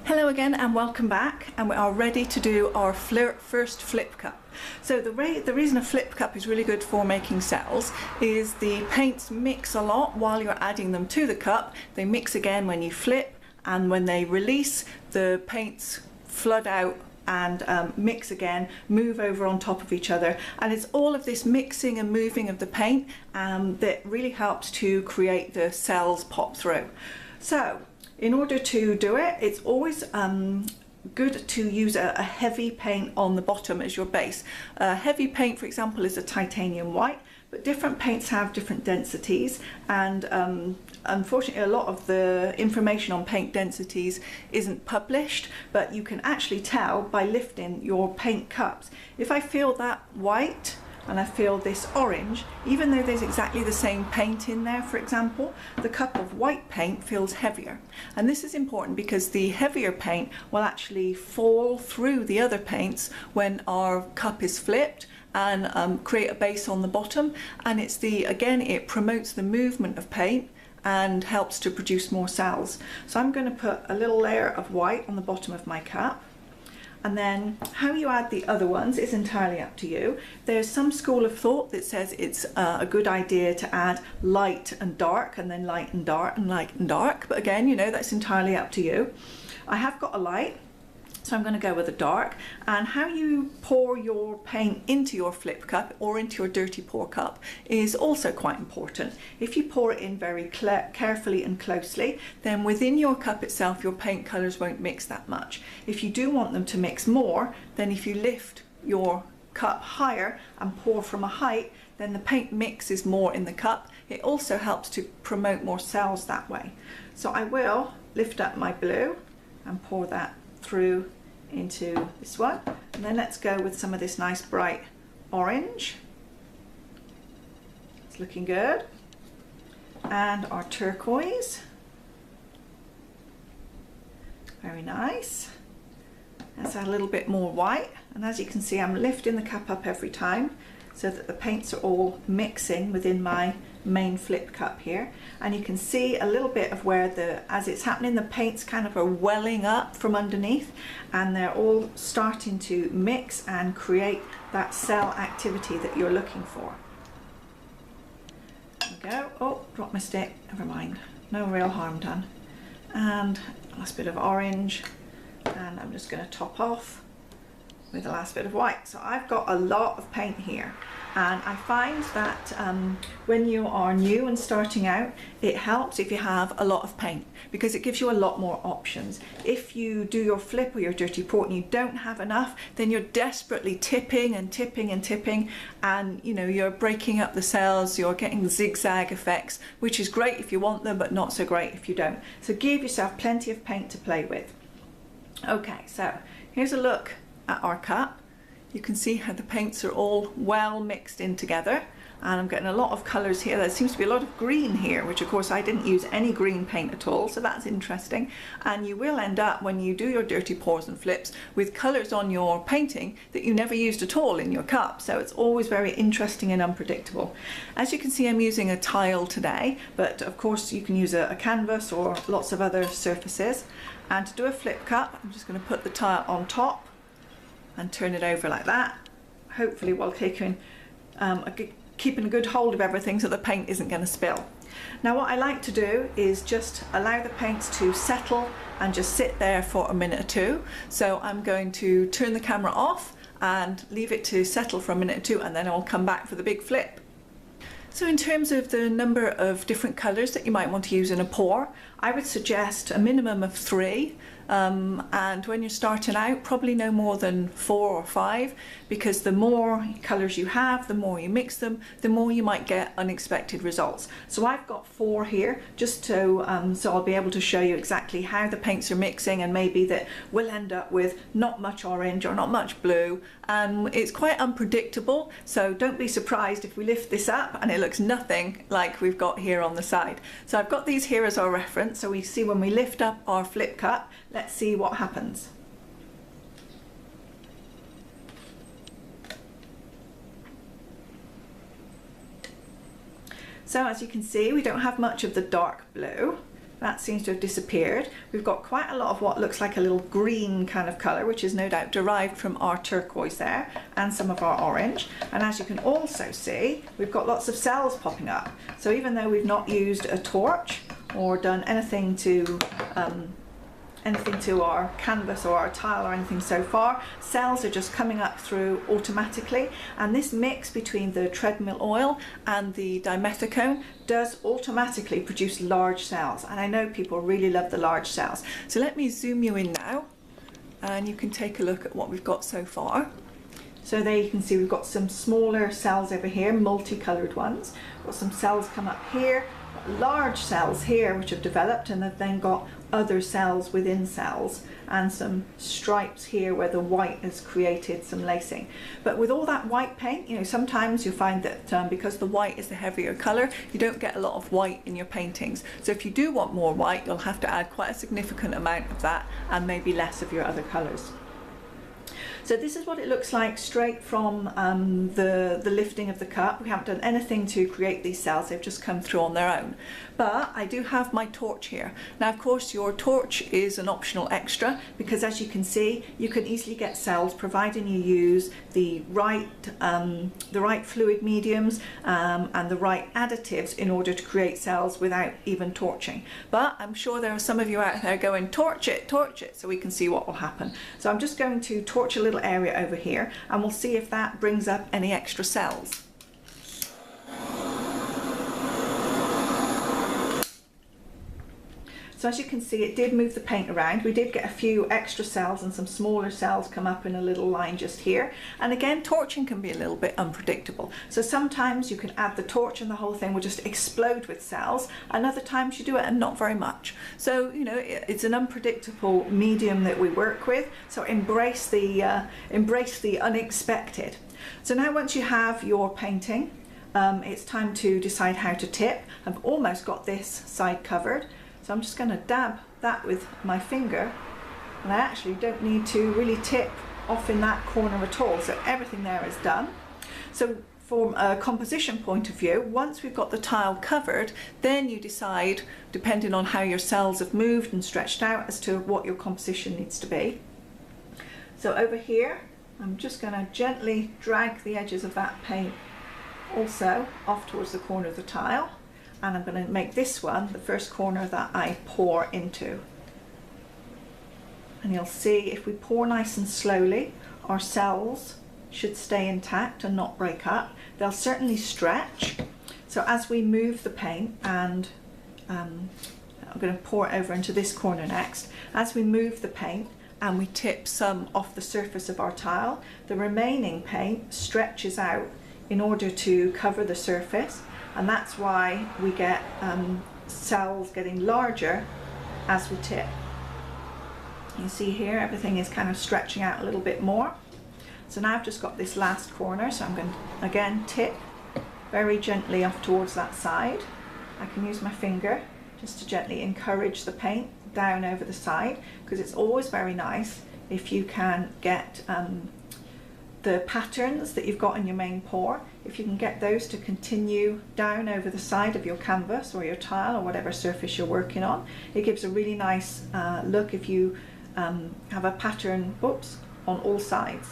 Hello again and welcome back, and we are ready to do our first flip cup. So the reason a flip cup is really good for making cells is the paints mix a lot while you're adding them to the cup. They mix again when you flip, and when they release, the paints flood out and mix again, move over on top of each other, and it's all of this mixing and moving of the paint that really helps to create the cells pop through. So in order to do it, it's always good to use a heavy paint on the bottom as your base. Heavy paint, for example, is a titanium white, but different paints have different densities, and unfortunately a lot of the information on paint densities isn't published, but you can actually tell by lifting your paint cups. If I feel that white and I feel this orange, even though there's exactly the same paint in there, for example, the cup of white paint feels heavier. And this is important because the heavier paint will actually fall through the other paints when our cup is flipped and create a base on the bottom. And it's again, it promotes the movement of paint and helps to produce more cells. So I'm going to put a little layer of white on the bottom of my cup. And then how you add the other ones is entirely up to you. There's some school of thought that says it's a good idea to add light and dark, and then light and dark and light and dark. But again, you know, that's entirely up to you. I have got a light, so I'm going to go with a dark. And how you pour your paint into your flip cup or into your dirty pour cup is also quite important. If you pour it in very carefully and closely, then within your cup itself your paint colours won't mix that much. If you do want them to mix more, then if you lift your cup higher and pour from a height, then the paint mixes more in the cup. It also helps to promote more cells that way. So I will lift up my blue and pour that through into this one, and then let's go with some of this nice bright orange. It's looking good. And our turquoise, very nice. Let's add a little bit more white, and as you can see, I'm lifting the cup up every time so that the paints are all mixing within my main flip cup here. And you can see a little bit of where as it's happening, the paints kind of are welling up from underneath, and they're all starting to mix and create that cell activity that you're looking for. There we go. Oh, dropped my stick, never mind, no real harm done. And a last bit of orange, and I'm just going to top off with the last bit of white. So I've got a lot of paint here, and I find that when you are new and starting out, it helps if you have a lot of paint because it gives you a lot more options. If you do your flip or your dirty pour and you don't have enough, then you're desperately tipping and tipping and tipping, and you know, you're breaking up the cells, you're getting zigzag effects, which is great if you want them but not so great if you don't. So give yourself plenty of paint to play with. Okay, so here's a look at our cup. You can see how the paints are all well mixed in together, and I'm getting a lot of colours here. There seems to be a lot of green here, which of course I didn't use any green paint at all, so that's interesting. And you will end up, when you do your dirty pours and flips, with colours on your painting that you never used at all in your cup, so it's always very interesting and unpredictable. As you can see, I'm using a tile today, but of course you can use a canvas or lots of other surfaces. And to do a flip cup, I'm just going to put the tile on top and turn it over like that, hopefully while keeping a good hold of everything so the paint isn't going to spill. Now what I like to do is just allow the paints to settle and just sit there for a minute or two. So I'm going to turn the camera off and leave it to settle for a minute or two, and then I'll come back for the big flip. So in terms of the number of different colours that you might want to use in a pour, I would suggest a minimum of 3. And when you're starting out, probably no more than 4 or 5, because the more colours you have, the more you mix them, the more you might get unexpected results. So I've got 4 here, just to so I'll be able to show you exactly how the paints are mixing, and maybe that we'll end up with not much orange or not much blue, and it's quite unpredictable. So don't be surprised if we lift this up and it looks nothing like we've got here on the side. So I've got these here as our reference, so we see when we lift up our flip cup. Let's see what happens. So as you can see, we don't have much of the dark blue, that seems to have disappeared. We've got quite a lot of what looks like a little green kind of colour, which is no doubt derived from our turquoise there, and some of our orange. And as you can also see, we've got lots of cells popping up. So even though we've not used a torch or done anything to our canvas or our tile or anything so far, cells are just coming up through automatically, and this mix between the treadmill oil and the dimethicone does automatically produce large cells, and I know people really love the large cells. So let me zoom you in now and you can take a look at what we've got so far. So there you can see we've got some smaller cells over here, multicoloured ones. We've got some cells come up here, large cells here which have developed, and they've then got other cells within cells, and some stripes here where the white has created some lacing. But with all that white paint, you know, sometimes you find that because the white is the heavier colour, you don't get a lot of white in your paintings. So if you do want more white, you'll have to add quite a significant amount of that and maybe less of your other colours. So this is what it looks like straight from the lifting of the cup. We haven't done anything to create these cells, they've just come through on their own. But I do have my torch here. Now of course your torch is an optional extra, because as you can see you can easily get cells providing you use the right fluid mediums and the right additives in order to create cells without even torching. But I'm sure there are some of you out there going, torch it, so we can see what will happen. So I'm just going to torch a little area over here and we'll see if that brings up any extra cells. So as you can see, it did move the paint around. We did get a few extra cells and some smaller cells come up in a little line just here. And again, torching can be a little bit unpredictable. So sometimes you can add the torch and the whole thing will just explode with cells, and other times you do it and not very much. So, you know, it's an unpredictable medium that we work with. So embrace the unexpected. So now once you have your painting, it's time to decide how to tip. I've almost got this side covered. So I'm just going to dab that with my finger, and I actually don't need to really tip off in that corner at all, so everything there is done. So from a composition point of view, once we've got the tile covered, then you decide, depending on how your cells have moved and stretched out, as to what your composition needs to be. So over here, I'm just going to gently drag the edges of that paint also off towards the corner of the tile. And I'm going to make this one the first corner that I pour into. And you'll see if we pour nice and slowly, our cells should stay intact and not break up. They'll certainly stretch. So as we move the paint, and I'm going to pour it over into this corner next, as we move the paint and we tip some off the surface of our tile, the remaining paint stretches out in order to cover the surface. And that's why we get cells getting larger as we tip. You see here everything is kind of stretching out a little bit more. So now I've just got this last corner, so I'm going to again tip very gently off towards that side. I can use my finger just to gently encourage the paint down over the side, because it's always very nice if you can get the patterns that you've got in your main pour, if you can get those to continue down over the side of your canvas or your tile or whatever surface you're working on. It gives a really nice look if you have a pattern, oops, on all sides.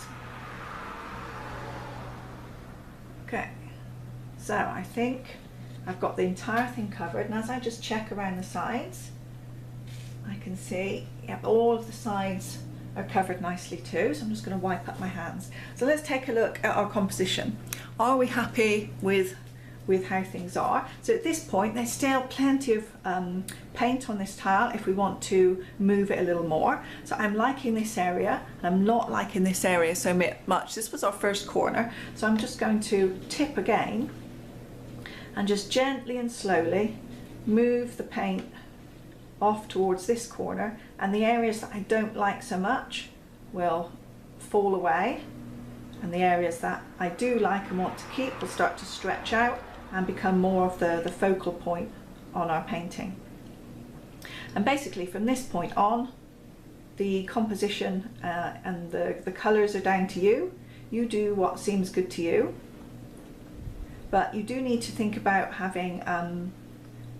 Okay, so I think I've got the entire thing covered, and as I just check around the sides, I can see, yep, all of the sides are covered nicely too. So I'm just going to wipe up my hands. So let's take a look at our composition. Are we happy with how things are? So at this point there's still plenty of paint on this tile if we want to move it a little more. So I'm liking this area, and I'm not liking this area so much. This was our first corner, so I'm just going to tip again and just gently and slowly move the paint off towards this corner, and the areas that I don't like so much will fall away, and the areas that I do like and want to keep will start to stretch out and become more of the focal point on our painting. And basically from this point on, the composition and the colours are down to you. You do what seems good to you, but you do need to think about having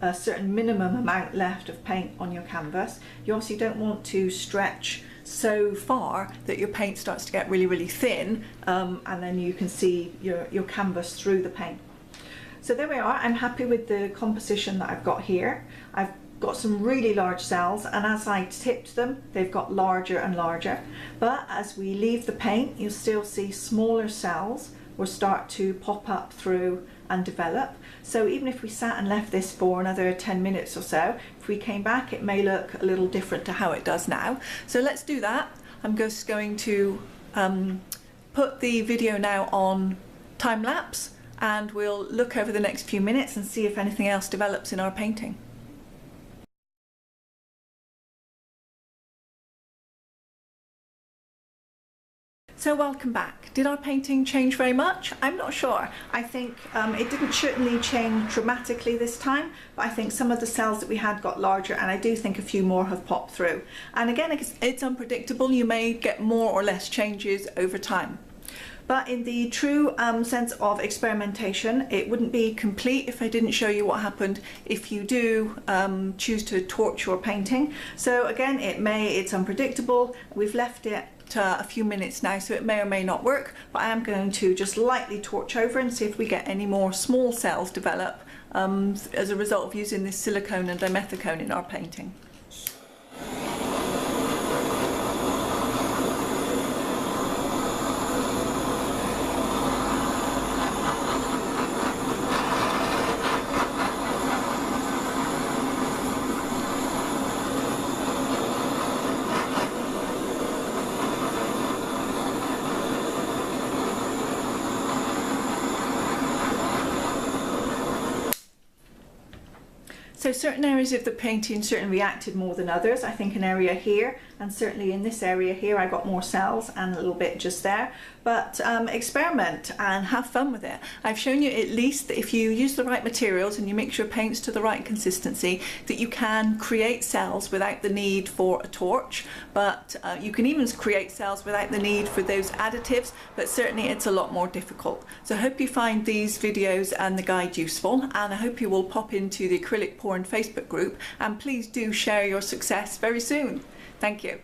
a certain minimum amount left of paint on your canvas. You obviously don't want to stretch so far that your paint starts to get really, really thin, and then you can see your canvas through the paint. So there we are. I'm happy with the composition that I've got here. I've got some really large cells, and as I tipped them, they've got larger and larger. But as we leave the paint, you'll still see smaller cells will start to pop up through and develop. So even if we sat and left this for another 10 minutes or so, if we came back, it may look a little different to how it does now. So let's do that. I'm just going to put the video now on time lapse, and we'll look over the next few minutes and see if anything else develops in our painting. So welcome back. Did our painting change very much? I'm not sure. I think it didn't certainly change dramatically this time, but I think some of the cells that we had got larger, and I do think a few more have popped through. And again, it's unpredictable. You may get more or less changes over time. But in the true sense of experimentation, it wouldn't be complete if I didn't show you what happened if you do choose to torch your painting. So again, it's unpredictable. We've left it a few minutes now, so it may or may not work, but I am going to just lightly torch over and see if we get any more small cells develop as a result of using this silicone and dimethicone in our painting. So certain areas of the painting certainly reacted more than others. I think an area here, and certainly in this area here, I got more cells and a little bit just there. But experiment and have fun with it. I've shown you at least that if you use the right materials and you mix your paints to the right consistency, that you can create cells without the need for a torch. But you can even create cells without the need for those additives, but certainly it's a lot more difficult. So I hope you find these videos and the guide useful, and I hope you will pop into the Acrylic Pour Facebook group, and please do share your success very soon. Thank you.